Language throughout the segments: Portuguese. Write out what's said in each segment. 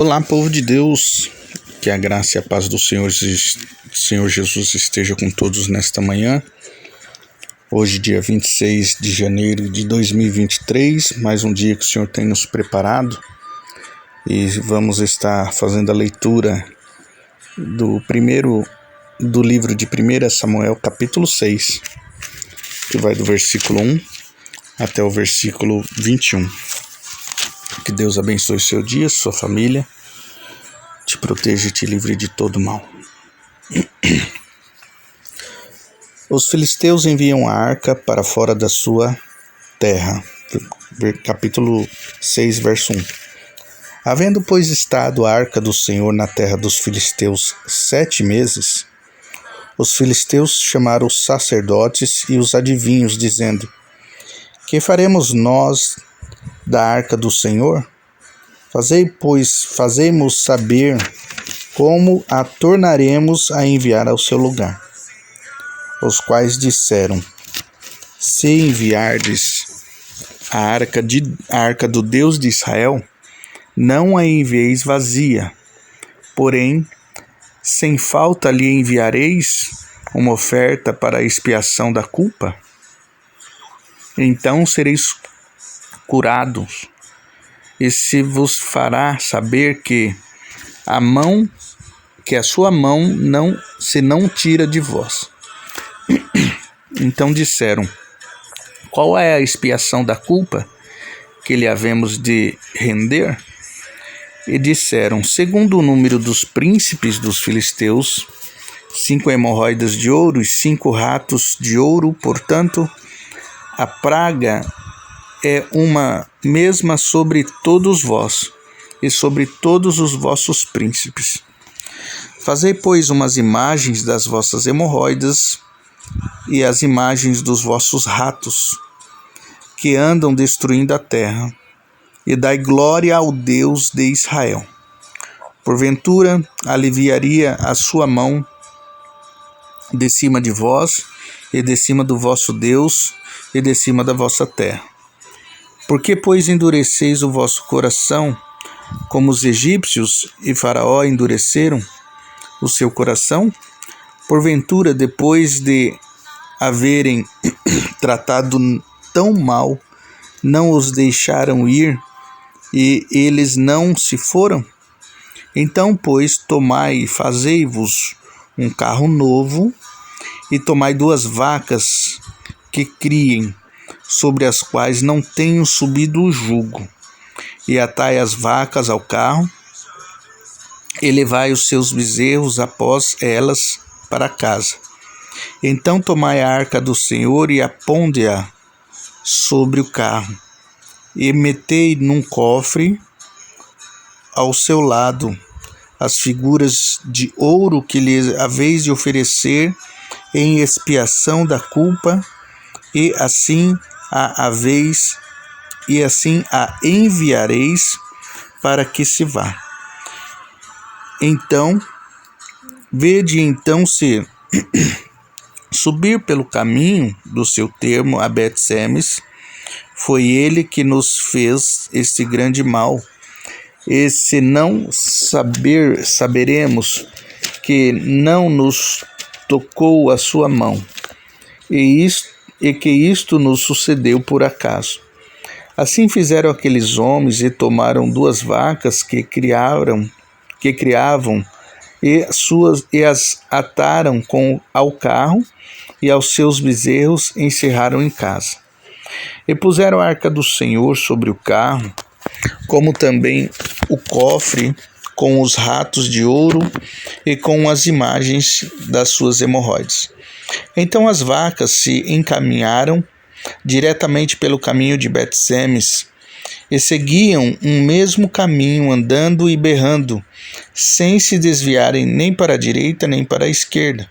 Olá, povo de Deus, que a graça e a paz do Senhor Jesus esteja com todos nesta manhã. Hoje, dia 26 de janeiro de 2023, mais um dia que o Senhor tem nos preparado. E vamos estar fazendo a leitura do livro de 1 Samuel, capítulo 6, que vai do versículo 1 até o versículo 21. Que Deus abençoe seu dia, sua família, te proteja e te livre de todo mal. Os filisteus enviam a arca para fora da sua terra. Capítulo 6, verso 1. Havendo, pois, estado a arca do Senhor na terra dos filisteus 7 meses, os filisteus chamaram os sacerdotes e os adivinhos, dizendo: Que faremos nós da arca do Senhor? Fazei-nos saber como a tornaremos a enviar ao seu lugar. Os quais disseram: Se enviardes a arca do Deus de Israel, não a envieis vazia, porém, sem falta lhe enviareis uma oferta para a expiação da culpa? Então sereis curados, e se vos fará saber que a sua mão não tira de vós. Então disseram: Qual é a expiação da culpa que lhe havemos de render? E disseram: Segundo o número dos príncipes dos filisteus, 5 hemorroidas de ouro e 5 ratos de ouro, portanto, a praga é uma mesma sobre todos vós e sobre todos os vossos príncipes. Fazei, pois, umas imagens das vossas hemorroidas e as imagens dos vossos ratos, que andam destruindo a terra, e dai glória ao Deus de Israel. Porventura, aliviaria a sua mão de cima de vós, e de cima do vosso Deus, e de cima da vossa terra. Por que, pois, endureceis o vosso coração, como os egípcios e Faraó endureceram o seu coração? Porventura, depois de haverem tratado tão mal, não os deixaram ir, e eles não se foram? Então, pois, tomai e fazei-vos um carro novo, e tomai 2 vacas que criem, sobre as quais não tenham subido o jugo, e atai as vacas ao carro, e levai os seus bezerros após elas para casa. Então tomai a arca do Senhor e aponde-a sobre o carro, e metei num cofre ao seu lado as figuras de ouro que lhe haveis de oferecer em expiação da culpa, e assim a enviareis para que se vá. Então, vede então se subir pelo caminho do seu termo a Bet-Semes. Foi ele que nos fez este grande mal. E se não saberemos que não nos tocou a sua mão, e que isto nos sucedeu por acaso. Assim fizeram aqueles homens, e tomaram 2 vacas que criavam, e as ataram ao carro, e aos seus bezerros encerraram em casa. E puseram a arca do Senhor sobre o carro, como também o cofre com os ratos de ouro e com as imagens das suas hemorroides. Então as vacas se encaminharam diretamente pelo caminho de Bet-Semes, e seguiam um mesmo caminho, andando e berrando, sem se desviarem nem para a direita nem para a esquerda.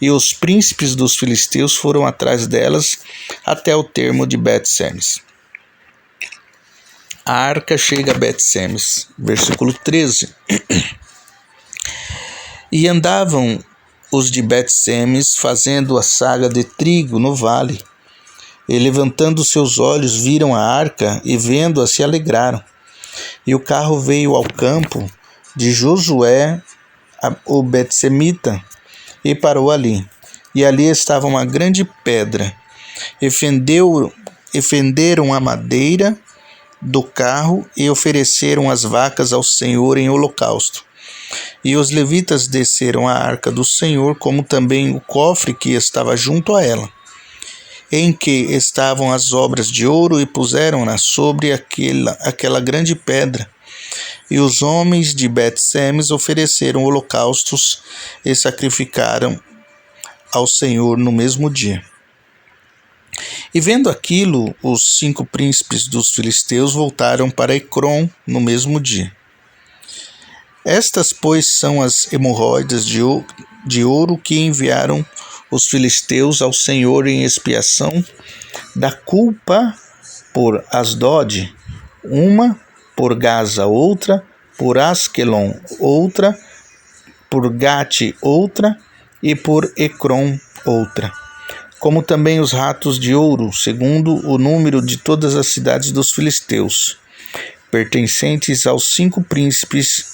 E os príncipes dos filisteus foram atrás delas até o termo de Bet-Semes. A arca chega a Bet-Semes, versículo 13. E andavam os de Bet-Semes fazendo a saga de trigo no vale, e levantando seus olhos viram a arca, e vendo-a se alegraram. E o carro veio ao campo de Josué, o betsemita, e parou ali. E ali estava uma grande pedra. E fenderam a madeira do carro e ofereceram as vacas ao Senhor em holocausto. E os levitas desceram a arca do Senhor, como também o cofre que estava junto a ela, em que estavam as obras de ouro, e puseram-na sobre aquela grande pedra. E os homens de Bet-Semes ofereceram holocaustos e sacrificaram ao Senhor no mesmo dia. E vendo aquilo, os 5 príncipes dos filisteus voltaram para Ecrom no mesmo dia. Estas, pois, são as hemorroidas de ouro que enviaram os filisteus ao Senhor em expiação da culpa por Asdod, uma, por Gaza outra, por Asquelon outra, por Gate outra e por Ecrom outra, como também os ratos de ouro, segundo o número de todas as cidades dos filisteus, pertencentes aos 5 príncipes,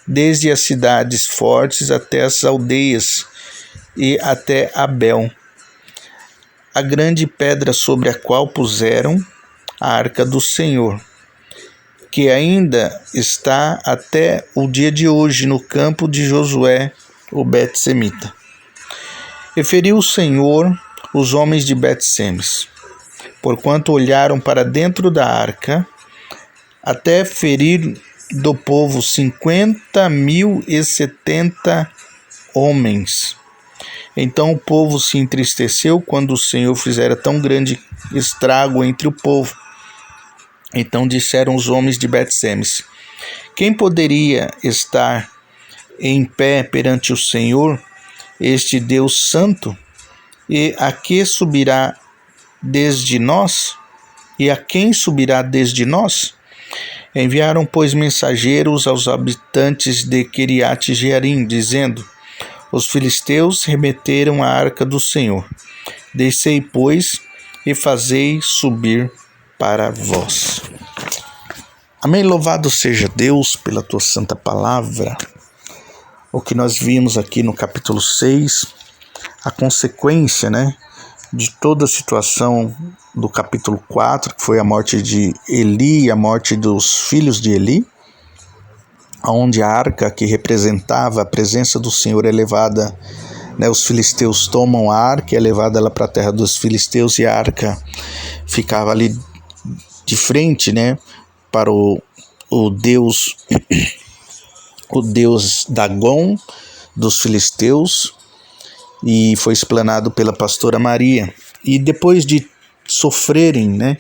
desde as cidades fortes até as aldeias e até Abel, a grande pedra sobre a qual puseram a arca do Senhor, que ainda está até o dia de hoje no campo de Josué, o betsemita. E feriu o Senhor os homens de Bet-Semes, porquanto olharam para dentro da arca, até ferir do povo 50.070 homens. Então o povo se entristeceu quando o Senhor fizera tão grande estrago entre o povo. Então disseram os homens de Bet-Semes: quem poderia estar em pé perante o Senhor, este Deus santo? E a que subirá desde nós? E a quem subirá desde nós? Enviaram, pois, mensageiros aos habitantes de Quiriate-Jearim, dizendo: os filisteus remeteram a arca do Senhor. Descei, pois, e fazei subir para vós. Amém. Louvado seja Deus pela tua santa palavra. O que nós vimos aqui no capítulo 6, a consequência, de toda a situação do capítulo 4, que foi a morte de Eli e a morte dos filhos de Eli, onde a arca que representava a presença do Senhor é levada, os filisteus tomam a arca e é levada ela para a terra dos filisteus, e a arca ficava ali de frente, para o Deus Dagon dos filisteus, e foi explanado pela pastora Maria. E depois de sofrerem,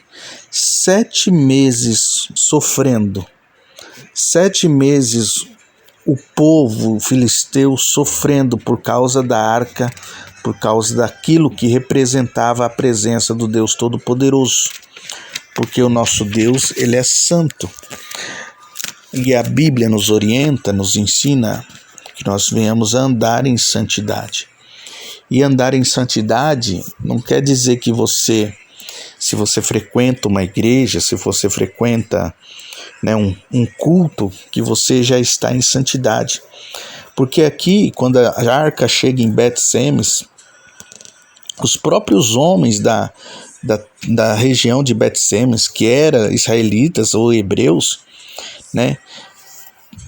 7 meses sofrendo, 7 meses o povo filisteu sofrendo por causa da arca, por causa daquilo que representava a presença do Deus Todo-Poderoso, porque o nosso Deus, ele é santo. E a Bíblia nos orienta, nos ensina que nós venhamos a andar em santidade. E andar em santidade não quer dizer que se você frequenta uma igreja, se você frequenta um culto, que você já está em santidade. Porque aqui, quando a arca chega em Bet-Semes, os próprios homens da região de Bet-Semes, que eram israelitas ou hebreus,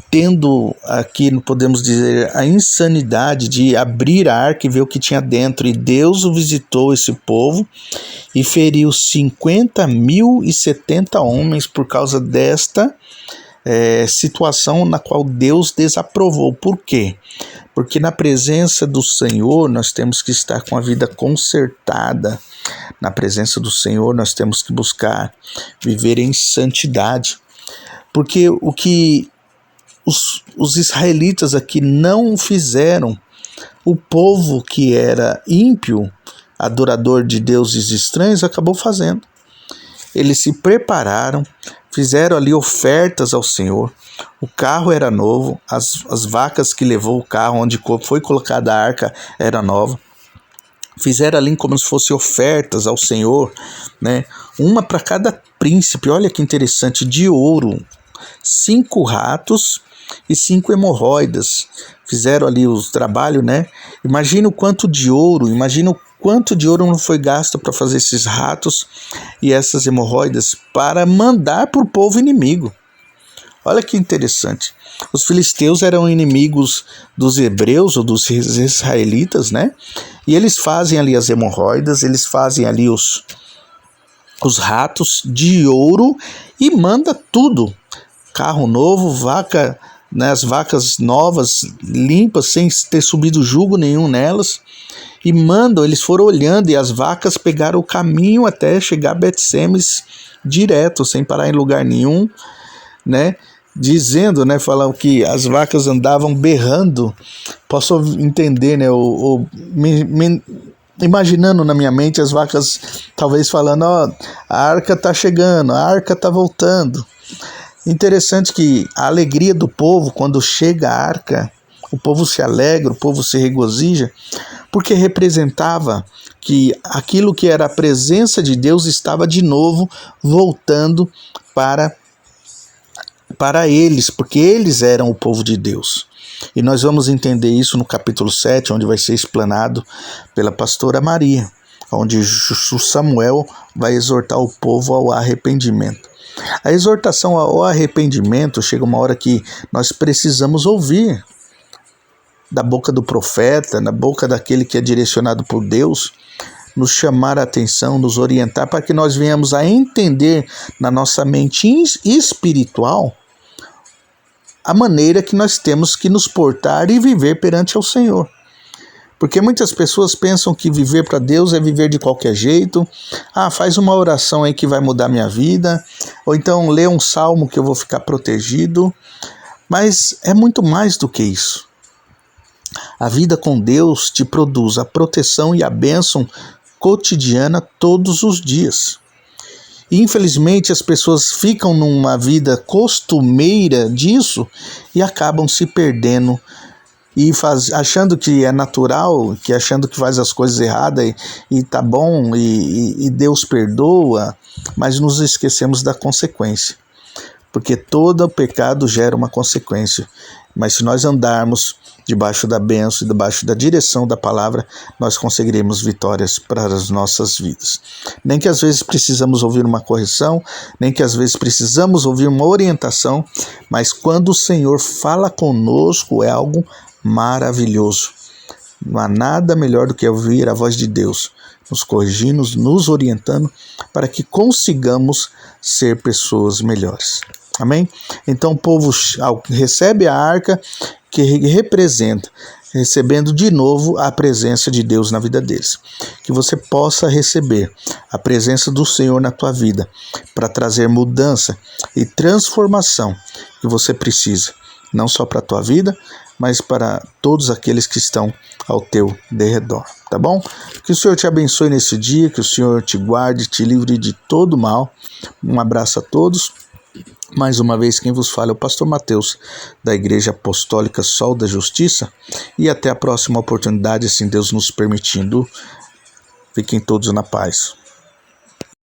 tendo aqui, podemos dizer, a insanidade de abrir a arca e ver o que tinha dentro. E Deus visitou esse povo e feriu 50.070 homens por causa desta situação na qual Deus desaprovou. Por quê? Porque na presença do Senhor nós temos que estar com a vida consertada. Na presença do Senhor nós temos que buscar viver em santidade. Porque o que os israelitas aqui não fizeram, o povo que era ímpio, adorador de deuses estranhos, acabou fazendo. Eles se prepararam, fizeram ali ofertas ao Senhor. O carro era novo, as vacas que levou o carro onde foi colocada a arca era nova. Fizeram ali como se fossem ofertas ao Senhor, uma para cada príncipe. Olha que interessante, de ouro, 5 ratos e 5 hemorroidas. Fizeram ali os trabalhos, né? Imagina o quanto de ouro, imagina o quanto de ouro não foi gasto para fazer esses ratos e essas hemorroidas para mandar para o povo inimigo. Olha que interessante. Os filisteus eram inimigos dos hebreus ou dos israelitas, né? E eles fazem ali as hemorroidas, eles fazem ali os ratos de ouro e manda tudo. Carro novo, vaca, né, as vacas novas, limpas, sem ter subido jugo nenhum nelas. E mandam, eles foram olhando e as vacas pegaram o caminho até chegar a Bet-Semes direto, sem parar em lugar nenhum, né? Dizendo, né, falam que as vacas andavam berrando. Posso entender, né, imaginando na minha mente as vacas talvez falando, ó, a arca tá chegando, a arca tá voltando. Interessante que a alegria do povo quando chega a arca, o povo se alegra, o povo se regozija, porque representava que aquilo que era a presença de Deus estava de novo voltando para eles, porque eles eram o povo de Deus. E nós vamos entender isso no capítulo 7, onde vai ser explanado pela pastora Maria, onde Samuel vai exortar o povo ao arrependimento. A exortação ao arrependimento chega uma hora que nós precisamos ouvir da boca do profeta, da boca daquele que é direcionado por Deus, nos chamar a atenção, nos orientar para que nós venhamos a entender na nossa mente espiritual a maneira que nós temos que nos portar e viver perante ao Senhor. Porque muitas pessoas pensam que viver para Deus é viver de qualquer jeito. Faz uma oração aí que vai mudar minha vida. Ou então lê um salmo que eu vou ficar protegido. Mas é muito mais do que isso. A vida com Deus te produz a proteção e a bênção cotidiana todos os dias. E infelizmente as pessoas ficam numa vida costumeira disso e acabam se perdendo e achando que é natural, achando que faz as coisas erradas e tá bom e Deus perdoa, mas nos esquecemos da consequência. Porque todo pecado gera uma consequência. Mas se nós andarmos debaixo da bênção e debaixo da direção da palavra, nós conseguiremos vitórias para as nossas vidas. Nem que às vezes precisamos ouvir uma correção, nem que às vezes precisamos ouvir uma orientação, mas quando o Senhor fala conosco é algo maravilhoso. Não há nada melhor do que ouvir a voz de Deus, nos corrigindo, nos orientando, para que consigamos ser pessoas melhores. Amém? Então o povo recebe a arca que representa, recebendo de novo a presença de Deus na vida deles. Que você possa receber a presença do Senhor na tua vida para trazer mudança e transformação que você precisa, não só para a tua vida, mas para todos aqueles que estão ao teu derredor, tá bom? Que o Senhor te abençoe nesse dia, que o Senhor te guarde, te livre de todo mal. Um abraço a todos. Mais uma vez quem vos fala é o pastor Mateus, da Igreja Apostólica Sol da Justiça, e até a próxima oportunidade, assim Deus nos permitindo. Fiquem todos na paz.